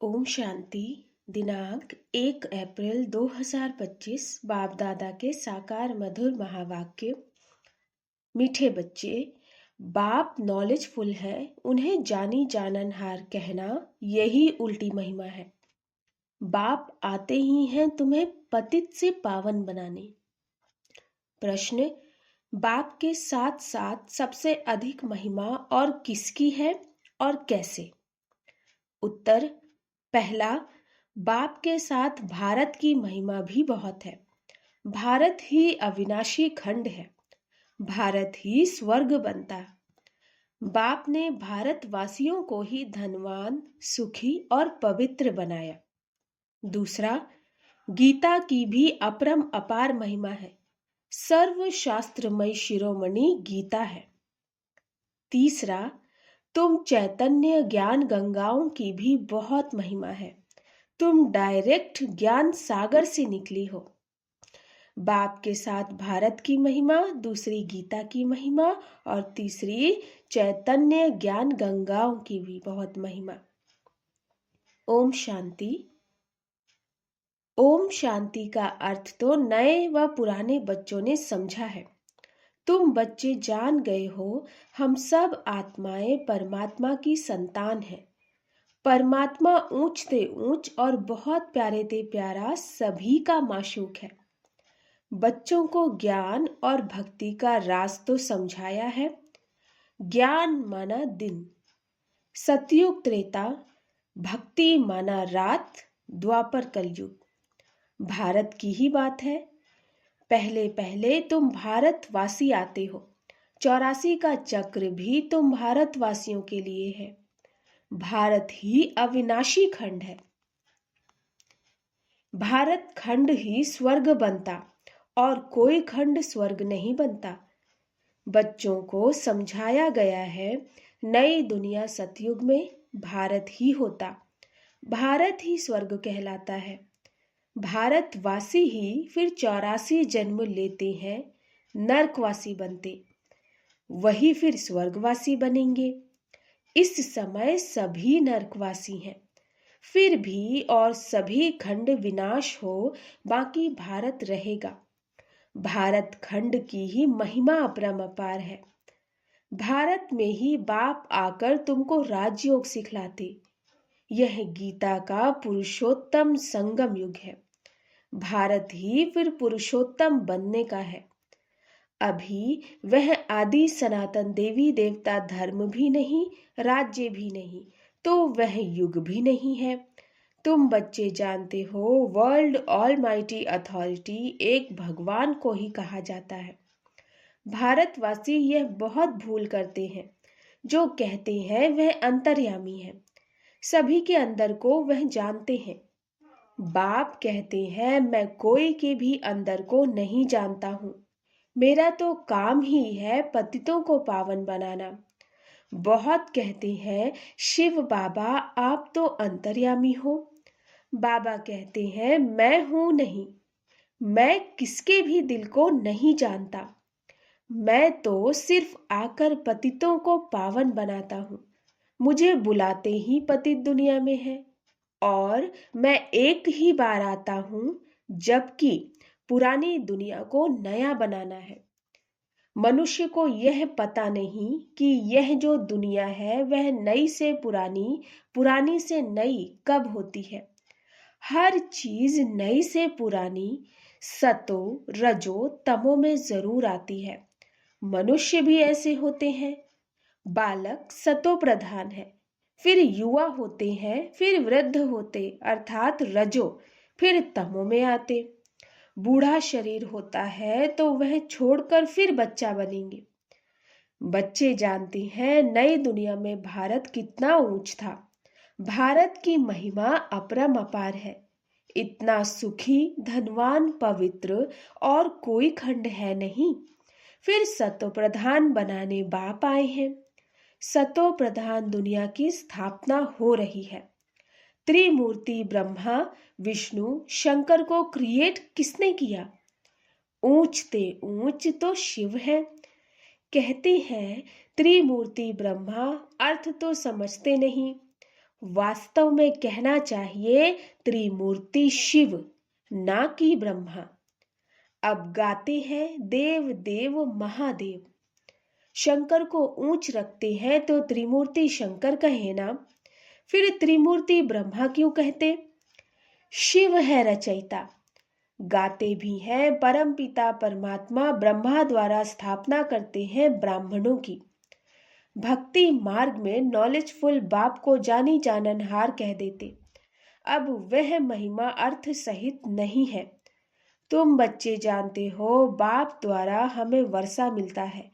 ओम शांति। दिनांक 1 अप्रैल 2025। बाप दादा के साकार मधुर महावाक्य। मीठे बच्चे, बाप नॉलेजफुल है, उन्हें जानी जाननहार कहना यही उल्टी महिमा है। बाप आते ही हैं तुम्हें पतित से पावन बनाने। प्रश्न: बाप के साथ साथ सबसे अधिक महिमा और किसकी है और कैसे? उत्तर: पहला, बाप के साथ भारत की महिमा भी बहुत है। भारत ही अविनाशी खंड है, भारत ही स्वर्ग बनता। बाप ने भारतवासियों को ही धनवान, सुखी और पवित्र बनाया। दूसरा, गीता की भी अपरम अपार महिमा है। सर्व शास्त्रमय शिरोमणि गीता है। तीसरा, तुम चैतन्य ज्ञान गंगाओं की भी बहुत महिमा है। तुम डायरेक्ट ज्ञान सागर से निकली हो। बाप के साथ भारत की महिमा, दूसरी गीता की महिमा और तीसरी चैतन्य ज्ञान गंगाओं की भी बहुत महिमा। ओम शांति। ओम शांति का अर्थ तो नए व पुराने बच्चों ने समझा है। तुम बच्चे जान गए हो, हम सब आत्माएं परमात्मा की संतान हैं। परमात्मा ऊंच ते ऊंच और बहुत प्यारे ते प्यारा सभी का माशूक है। बच्चों को ज्ञान और भक्ति का राज तो समझाया है। ज्ञान माना दिन, सतयुग त्रेता, भक्ति माना रात, द्वापर कलयुग। भारत की ही बात है। पहले पहले तुम भारतवासी आते हो। 84 का चक्र भी तुम भारतवासियों के लिए है। भारत ही अविनाशी खंड है। भारत खंड ही स्वर्ग बनता और कोई खंड स्वर्ग नहीं बनता। बच्चों को समझाया गया है, नई दुनिया सतयुग में भारत ही होता, भारत ही स्वर्ग कहलाता है। भारतवासी ही फिर 84 जन्म लेते हैं, नरकवासी बनते, वही फिर स्वर्गवासी बनेंगे। इस समय सभी नरकवासी हैं। फिर भी और सभी खंड विनाश हो, बाकी भारत रहेगा। भारत खंड की ही महिमा अपरंपार है। भारत में ही बाप आकर तुमको राजयोग सिखलाते। यह गीता का पुरुषोत्तम संगम युग है। भारत ही फिर पुरुषोत्तम बनने का है। अभी वह आदि सनातन देवी देवता धर्म भी नहीं, राज्य भी नहीं, तो वह युग भी नहीं है। तुम बच्चे जानते हो, वर्ल्ड ऑलमाइटी अथॉरिटी एक भगवान को ही कहा जाता है। भारतवासी यह बहुत भूल करते हैं। जो कहते हैं वह अंतर्यामी है, सभी के अंदर को वह जानते हैं। बाप कहते हैं, मैं कोई के भी अंदर को नहीं जानता हूँ। मेरा तो काम ही है पतितों को पावन बनाना। बहुत कहते हैं, शिव बाबा आप तो अंतर्यामी हो। बाबा कहते हैं, मैं हूं नहीं, मैं किसके भी दिल को नहीं जानता। मैं तो सिर्फ आकर पतितों को पावन बनाता हूँ। मुझे बुलाते ही पतित दुनिया में है और मैं एक ही बार आता हूँ, जबकि पुरानी दुनिया को नया बनाना है। मनुष्य को यह पता नहीं कि यह जो दुनिया है वह नई से पुरानी, पुरानी से नई कब होती है। हर चीज नई से पुरानी सतो रजो तमो में जरूर आती है। मनुष्य भी ऐसे होते हैं। बालक सतो प्रधान है, फिर युवा होते हैं, फिर वृद्ध होते अर्थात रजो, फिर तमो में आते। बूढ़ा शरीर होता है तो वह छोड़कर फिर बच्चा बनेंगे। बच्चे जानते हैं नई दुनिया में भारत कितना ऊंच था। भारत की महिमा अपरम अपार है। इतना सुखी, धनवान, पवित्र और कोई खंड है नहीं। फिर सतो प्रधान बनाने बाप आए हैं। सतो प्रधान दुनिया की स्थापना हो रही है। त्रिमूर्ति ब्रह्मा, विष्णु, शंकर को क्रिएट किसने किया? ऊंचते ऊंच तो शिव है। कहते हैं त्रिमूर्ति ब्रह्मा, अर्थ तो समझते नहीं। वास्तव में कहना चाहिए त्रिमूर्ति शिव, ना कि ब्रह्मा। अब गाते हैं देव देव महादेव। शंकर को ऊंच रखते हैं तो त्रिमूर्ति शंकर कहे ना, फिर त्रिमूर्ति ब्रह्मा क्यों कहते? शिव है रचयिता। गाते भी हैं परम पिता परमात्मा ब्रह्मा द्वारा स्थापना करते हैं ब्राह्मणों की। भक्ति मार्ग में नॉलेजफुल बाप को जानी जाननहार कह देते। अब वह महिमा अर्थ सहित नहीं है। तुम बच्चे जानते हो बाप द्वारा हमें वर्षा मिलता है।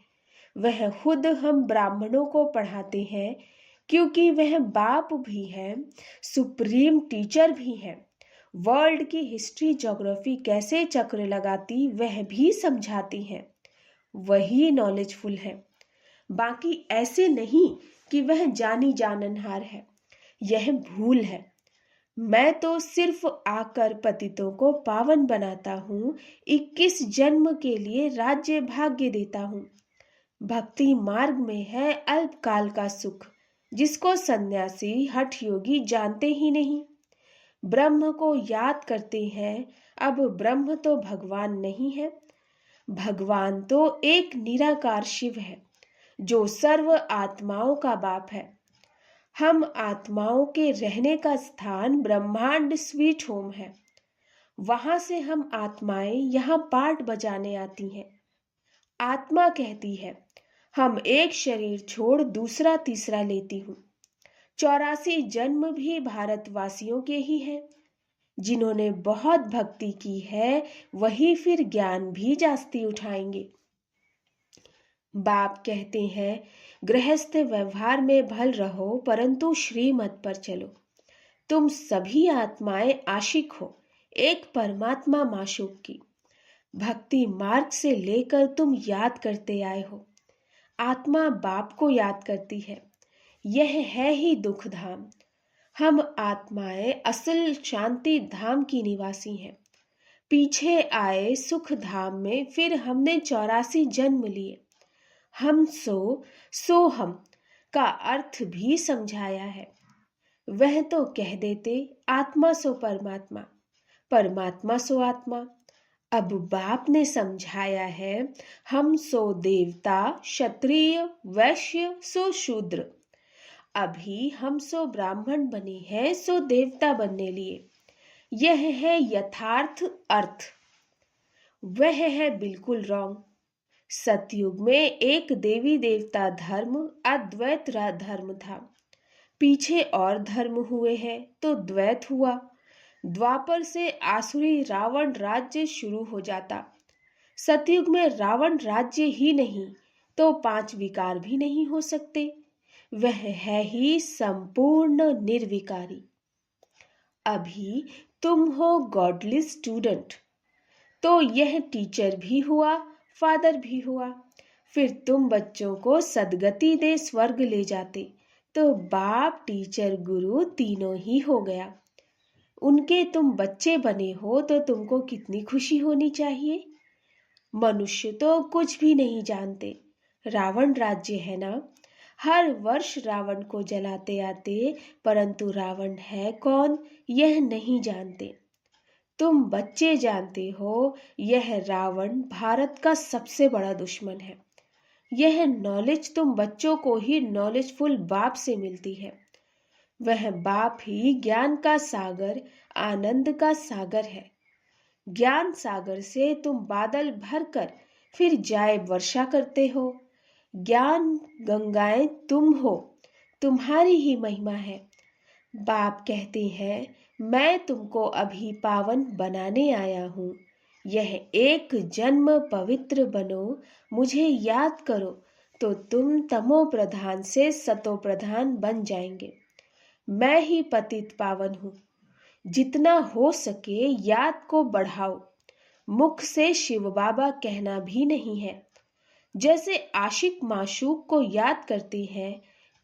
वह खुद हम ब्राह्मणों को पढ़ाते हैं, क्योंकि वह बाप भी है, सुप्रीम टीचर भी है। वर्ल्ड की हिस्ट्री ज्योग्राफी कैसे चक्र लगाती वह भी समझाती हैं। वही नॉलेजफुल है, बाकी ऐसे नहीं कि वह जानी जाननहार है। यह भूल है। मैं तो सिर्फ आकर पतितों को पावन बनाता हूँ, 21 जन्म के लिए राज्य भाग्य देता हूँ। भक्ति मार्ग में है अल्पकाल का सुख, जिसको सन्यासी हठ योगी जानते ही नहीं। ब्रह्म को याद करते हैं। अब ब्रह्म तो भगवान नहीं है, भगवान तो एक निराकार शिव है, जो सर्व आत्माओं का बाप है। हम आत्माओं के रहने का स्थान ब्रह्मांड स्वीट होम है। वहां से हम आत्माएं यहाँ पाठ बजाने आती हैं। आत्मा कहती है, हम एक शरीर छोड़ दूसरा तीसरा लेती हूँ। 84 जन्म भी भारतवासियों के ही हैं। जिन्होंने बहुत भक्ति की है वही फिर ज्ञान भी जास्ती उठाएंगे। बाप कहते हैं, गृहस्थ व्यवहार में भल रहो परंतु श्रीमत पर चलो। तुम सभी आत्माएं आशिक हो एक परमात्मा माशूक की। भक्ति मार्ग से लेकर तुम याद करते आए हो। आत्मा बाप को याद करती है। यह है ही दुख धाम। हम आत्माएं असल शांति धाम की निवासी हैं। पीछे आए सुख धाम में फिर हमने 84 जन्म लिए। हम सो हम का अर्थ भी समझाया है। वह तो कह देते आत्मा सो परमात्मा, परमात्मा सो आत्मा। अब बाप ने समझाया है, हम सो देवता, क्षत्रिय, वैश्य सो शूद्र। अभी हम सो ब्राह्मण बने हैं सो देवता बनने लिए। यह है यथार्थ अर्थ। वह है बिल्कुल रॉन्ग। सतयुग में एक देवी देवता धर्म अद्वैत धर्म था। पीछे और धर्म हुए हैं तो द्वैत हुआ। द्वापर से आसुरी रावण राज्य शुरू हो जाता। सतयुग में रावण राज्य ही नहीं तो 5 विकार भी नहीं हो सकते। वह है ही संपूर्ण निर्विकारी। अभी तुम हो गॉडली स्टूडेंट, तो यह टीचर भी हुआ, फादर भी हुआ। फिर तुम बच्चों को सदगति दे स्वर्ग ले जाते, तो बाप टीचर गुरु तीनों ही हो गया। उनके तुम बच्चे बने हो तो तुमको कितनी खुशी होनी चाहिए। मनुष्य तो कुछ भी नहीं जानते। रावण राज्य है ना। हर वर्ष रावण को जलाते आते, परंतु रावण है कौन यह नहीं जानते। तुम बच्चे जानते हो, यह रावण भारत का सबसे बड़ा दुश्मन है। यह नॉलेज तुम बच्चों को ही नॉलेजफुल बाप से मिलती है। वह बाप ही ज्ञान का सागर, आनंद का सागर है। ज्ञान सागर से तुम बादल भरकर फिर जाए वर्षा करते हो। ज्ञान गंगाएं तुम हो, तुम्हारी ही महिमा है। बाप कहते हैं, मैं तुमको अभी पावन बनाने आया हूँ। यह एक जन्म पवित्र बनो, मुझे याद करो, तो तुम तमो प्रधान से सतो प्रधान बन जाएंगे। मैं ही पतित पावन हूँ। जितना हो सके याद को बढ़ाओ। मुख से शिव बाबा कहना भी नहीं है। जैसे आशिक माशूक को याद करते हैं,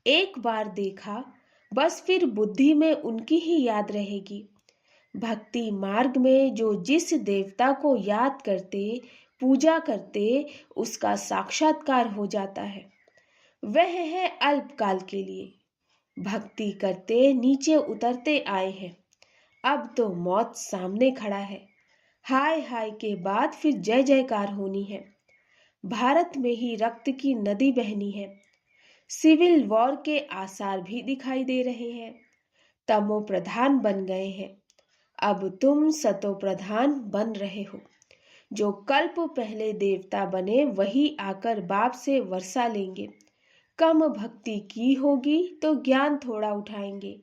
एक बार देखा बस फिर बुद्धि में उनकी ही याद रहेगी। भक्ति मार्ग में जो जिस देवता को याद करते, पूजा करते, उसका साक्षात्कार हो जाता है। वह है अल्पकाल के लिए। भक्ति करते नीचे उतरते आए हैं, अब तो मौत सामने खड़ा है। हाय हाय के बाद फिर जय जयकार होनी है। भारत में ही रक्त की नदी बहनी है। सिविल वॉर के आसार भी दिखाई दे रहे हैं। तमो प्रधान बन गए हैं, अब तुम सतो प्रधान बन रहे हो। जो कल्प पहले देवता बने वही आकर बाप से वर्षा लेंगे। कम भक्ति की होगी तो ज्ञान थोड़ा उठाएंगे,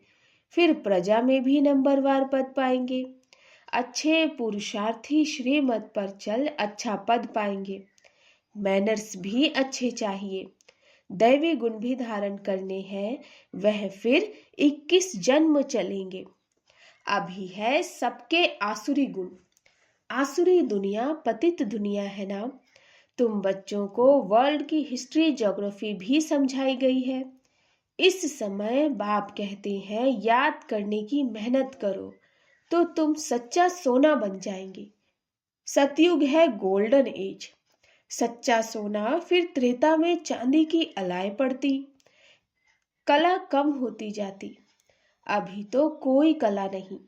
फिर प्रजा में भी नंबरवार पद पाएंगे। अच्छे पुरुषार्थी श्रीमत पर चल अच्छा पद पाएंगे। मैनर्स भी अच्छे चाहिए, दैवी गुण भी धारण करने हैं, वह फिर 21 जन्म चलेंगे। अभी है सबके आसुरी गुण। आसुरी दुनिया पतित दुनिया है ना। तुम बच्चों को वर्ल्ड की हिस्ट्री ज्योग्राफी भी समझाई गई है। इस समय बाप कहते हैं याद करने की मेहनत करो तो तुम सच्चा सोना बन जाएंगे। सतयुग है गोल्डन एज। सच्चा सोना फिर त्रेता में चांदी की अलाय पड़ती, कला कम होती जाती। अभी तो कोई कला नहीं।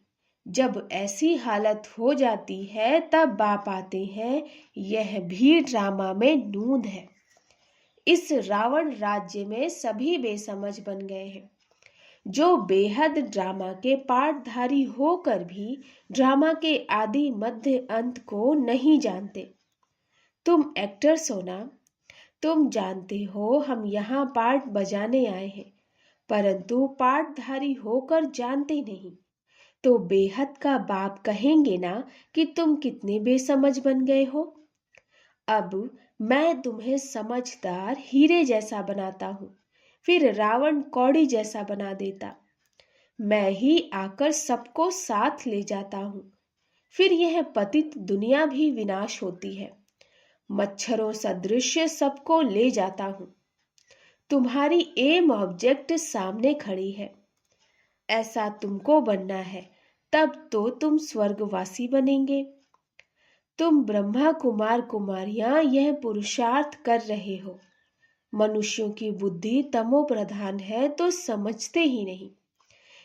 जब ऐसी हालत हो जाती है तब बाप आते हैं, यह भी ड्रामा में नूंद है। इस रावण राज्य में सभी बेसमझ बन गए हैं, जो बेहद ड्रामा के पाठधारी होकर भी ड्रामा के आदि मध्य अंत को नहीं जानते। तुम एक्टर्स हो ना, तुम जानते हो हम यहाँ पार्ट बजाने आए हैं, परंतु पाठधारी होकर जानते नहीं। तो बेहद का बाप कहेंगे ना कि तुम कितने बेसमझ बन गए हो। अब मैं तुम्हें समझदार हीरे जैसा बनाता हूँ, फिर रावण कौड़ी जैसा बना देता। मैं ही आकर सबको साथ ले जाता हूँ, फिर यह पतित दुनिया भी विनाश होती है। मच्छरों सदृश सबको ले जाता हूँ। तुम्हारी एम ऑब्जेक्ट सामने खड़ी है। ऐसा तुमको बनना है, तब तो तुम स्वर्गवासी बनेंगे। तुम ब्रह्मा कुमार कुमारियां यह पुरुषार्थ कर रहे हो। मनुष्यों की बुद्धि तमो प्रधान है तो समझते ही नहीं।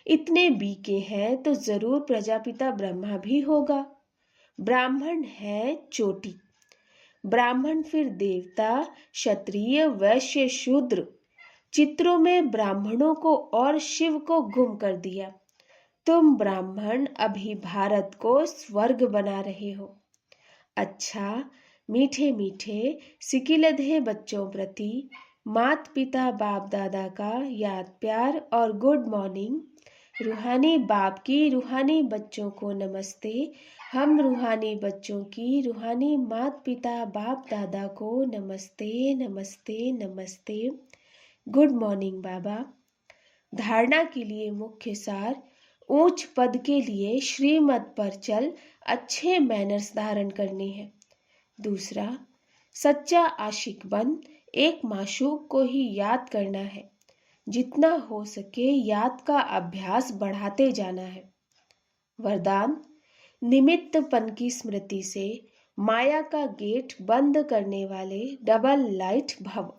इतने बीके हैं तो जरूर प्रजापिता ब्रह्मा भी होगा। ब्राह्मण है चोटी। ब्राह्मण फिर देवता, क्षत्रिय, वैश्य, शूद्र। चित्रों में ब्राह्मणों को और शिव को गुम कर दिया। तुम ब्राह्मण अभी भारत को स्वर्ग बना रहे हो। अच्छा, मीठे मीठे सिकिलधे बच्चों प्रति मात पिता बाप दादा का याद प्यार और गुड मॉर्निंग। रूहानी बाप की रूहानी बच्चों को नमस्ते। हम रूहानी बच्चों की रूहानी मात पिता बाप दादा को नमस्ते नमस्ते नमस्ते। गुड मॉर्निंग बाबा। धारणा के लिए मुख्य सार, ऊंच पद के लिए श्रीमत पर चल अच्छे मैनर्स धारण करने हैं। दूसरा, सच्चा आशिक बन एक माशूक को ही याद करना है। जितना हो सके याद का अभ्यास बढ़ाते जाना है। वरदान, निमित्तपन की स्मृति से माया का गेट बंद करने वाले डबल लाइट भव।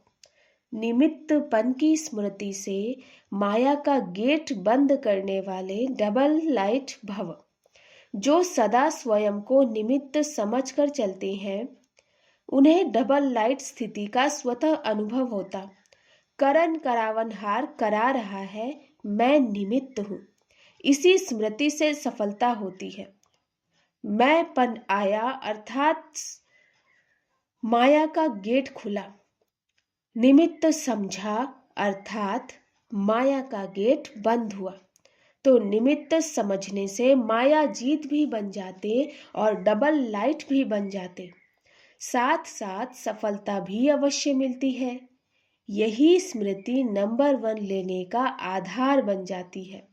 निमित्तपन की स्मृति से माया का गेट बंद करने वाले डबल लाइट भव। जो सदा स्वयं को निमित्त समझकर चलते हैं, उन्हें डबल लाइट स्थिति का स्वतः अनुभव होता। करण करावनहार करा रहा है, मैं निमित्त हूं। इसी स्मृति से सफलता होती है। मैं पन आया अर्थात माया का गेट खुला। निमित्त समझा अर्थात माया का गेट बंद हुआ। तो निमित्त समझने से माया जीत भी बन जाते और डबल लाइट भी बन जाते। साथ साथ सफलता भी अवश्य मिलती है। यही स्मृति नंबर 1 लेने का आधार बन जाती है।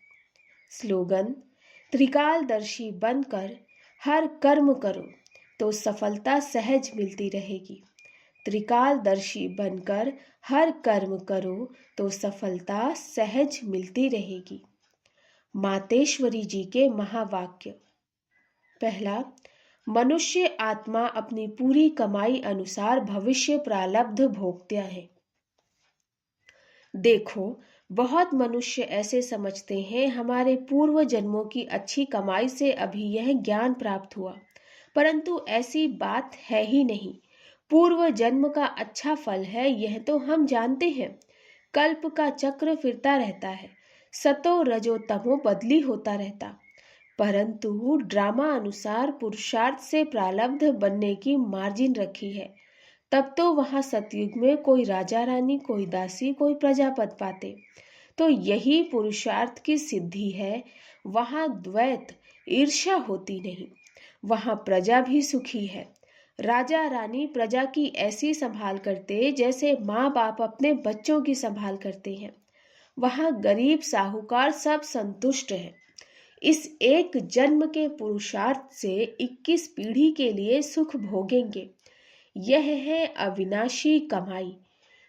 स्लोगन, त्रिकालदर्शी बनकर हर कर्म करो तो सफलता सहज मिलती रहेगी। त्रिकालदर्शी बनकर हर कर्म करो तो सफलता सहज मिलती रहेगी। मातेश्वरी जी के महावाक्य। पहला, मनुष्य आत्मा अपनी पूरी कमाई अनुसार भविष्य प्रारब्ध भोगता है। देखो, बहुत मनुष्य ऐसे समझते हैं हमारे पूर्व जन्मों की अच्छी कमाई से अभी यह ज्ञान प्राप्त हुआ, परंतु ऐसी बात है ही नहीं। पूर्व जन्म का अच्छा फल है यह तो हम जानते हैं। कल्प का चक्र फिरता रहता है, सतो रजो तमो बदली होता रहता, परंतु ड्रामा अनुसार पुरुषार्थ से प्रारब्ध बनने की मार्जिन रखी है। तब तो वहां सतयुग में कोई राजा रानी, कोई दासी, कोई प्रजापत पाते। तो यही पुरुषार्थ की सिद्धि है। वहां द्वैत ईर्ष्या होती नहीं, वहां प्रजा भी सुखी है। राजा रानी प्रजा की ऐसी संभाल करते जैसे माँ बाप अपने बच्चों की संभाल करते हैं। वहां गरीब साहूकार सब संतुष्ट है। इस एक जन्म के पुरुषार्थ से 21 पीढ़ी के लिए सुख भोगेंगे। यह है अविनाशी कमाई।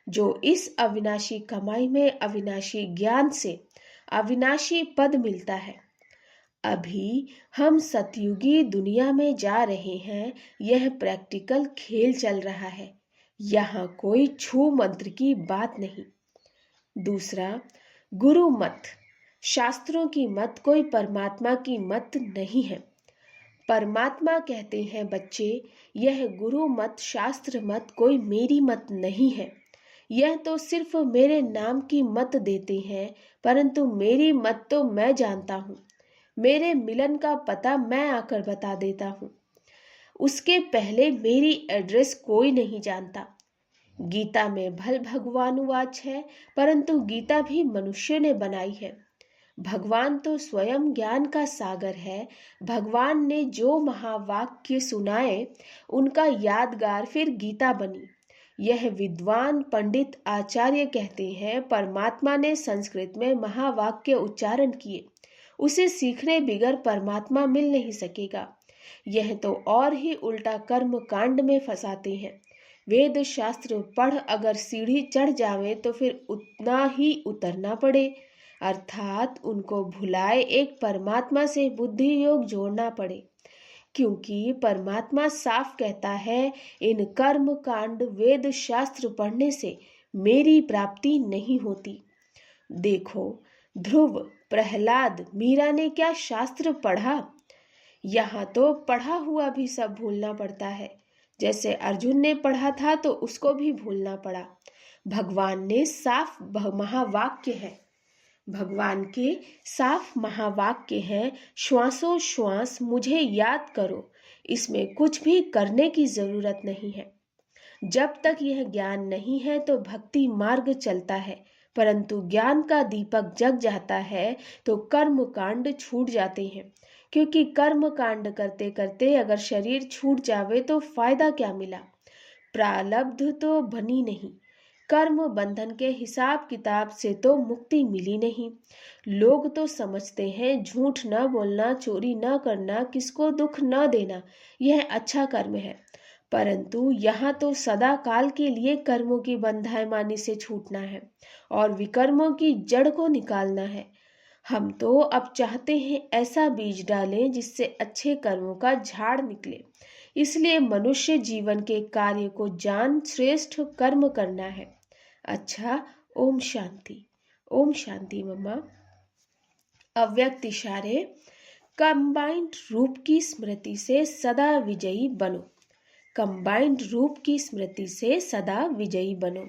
जो इस अविनाशी कमाई में अविनाशी ज्ञान से अविनाशी पद मिलता है। अभी हम सतयुगी दुनिया में जा रहे हैं, यह प्रैक्टिकल खेल चल रहा है, यहाँ कोई छू मंत्र की बात नहीं। दूसरा, गुरु मत, शास्त्रों की मत कोई परमात्मा की मत नहीं है। परमात्मा कहते हैं बच्चे, यह गुरु मत शास्त्र मत कोई मेरी मत नहीं है। यह तो सिर्फ मेरे नाम की मत देते हैं, परंतु मेरी मत तो मैं जानता हूँ। मेरे मिलन का पता मैं आकर बता देता हूँ। उसके पहले मेरी एड्रेस कोई नहीं जानता। गीता में भल भगवानुवाच है, परंतु गीता भी मनुष्य ने बनाई है। भगवान तो स्वयं ज्ञान का सागर है। भगवान ने जो महावाक्य सुनाए उनका यादगार फिर गीता बनी। यह विद्वान पंडित आचार्य कहते हैं परमात्मा ने संस्कृत में महावाक्य उच्चारण किए, उसे सीखने बिगर परमात्मा मिल नहीं सकेगा। यह तो और ही उल्टा कर्म कांड में फंसाते हैं। वेद शास्त्र पढ़ अगर सीढ़ी चढ़ जावे तो फिर उतना ही उतरना पड़े, अर्थात उनको भुलाए एक परमात्मा से बुद्धि योग जोड़ना पड़े। क्योंकि परमात्मा साफ कहता है, इन कर्म कांड वेद शास्त्र पढ़ने से मेरी प्राप्ति नहीं होती। देखो, ध्रुव, प्रहलाद, मीरा ने क्या शास्त्र पढ़ा? यहाँ तो पढ़ा हुआ भी सब भूलना पड़ता है। जैसे अर्जुन ने पढ़ा था तो उसको भी भूलना पड़ा। भगवान ने साफ महावाक्य है, भगवान के साफ महावाक्य हैं, श्वासों श्वास मुझे याद करो। इसमें कुछ भी करने की जरूरत नहीं है। जब तक यह ज्ञान नहीं है तो भक्ति मार्ग चलता है, परंतु ज्ञान का दीपक जग जाता है तो कर्म कांड छूट जाते हैं। क्योंकि कर्म कांड करते करते अगर शरीर छूट जावे तो फायदा क्या मिला? प्रारब्ध तो बनी नहीं। कर्म बंधन के हिसाब किताब से तो मुक्ति मिली नहीं। लोग तो समझते हैं झूठ न बोलना, चोरी न करना, किसको दुख न देना यह अच्छा कर्म है, परंतु यहाँ तो सदा काल के लिए कर्मों की बंधायमानी से छूटना है और विकर्मों की जड़ को निकालना है। हम तो अब चाहते हैं ऐसा बीज डालें जिससे अच्छे कर्मों का झाड़ निकले। इसलिए मनुष्य जीवन के कार्य को जान श्रेष्ठ कर्म करना है। अच्छा, ओम शांति। ओम शांति मम्मा। अव्यक्त इशारे। कंबाइंड रूप की स्मृति से सदा विजयी बनो। कंबाइंड रूप की स्मृति से सदा विजयी बनो।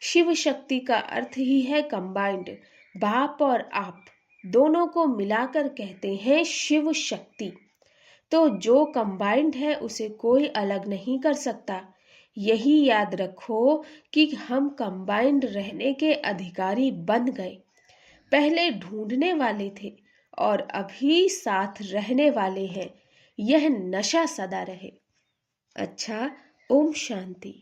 शिव शक्ति का अर्थ ही है कंबाइंड। बाप और आप दोनों को मिलाकर कहते हैं शिव शक्ति। तो जो कंबाइंड है उसे कोई अलग नहीं कर सकता। यही याद रखो कि हम कंबाइंड रहने के अधिकारी बन गए। पहले ढूंढने वाले थे और अभी साथ रहने वाले हैं। यह नशा सदा रहे। अच्छा, ओम शांति।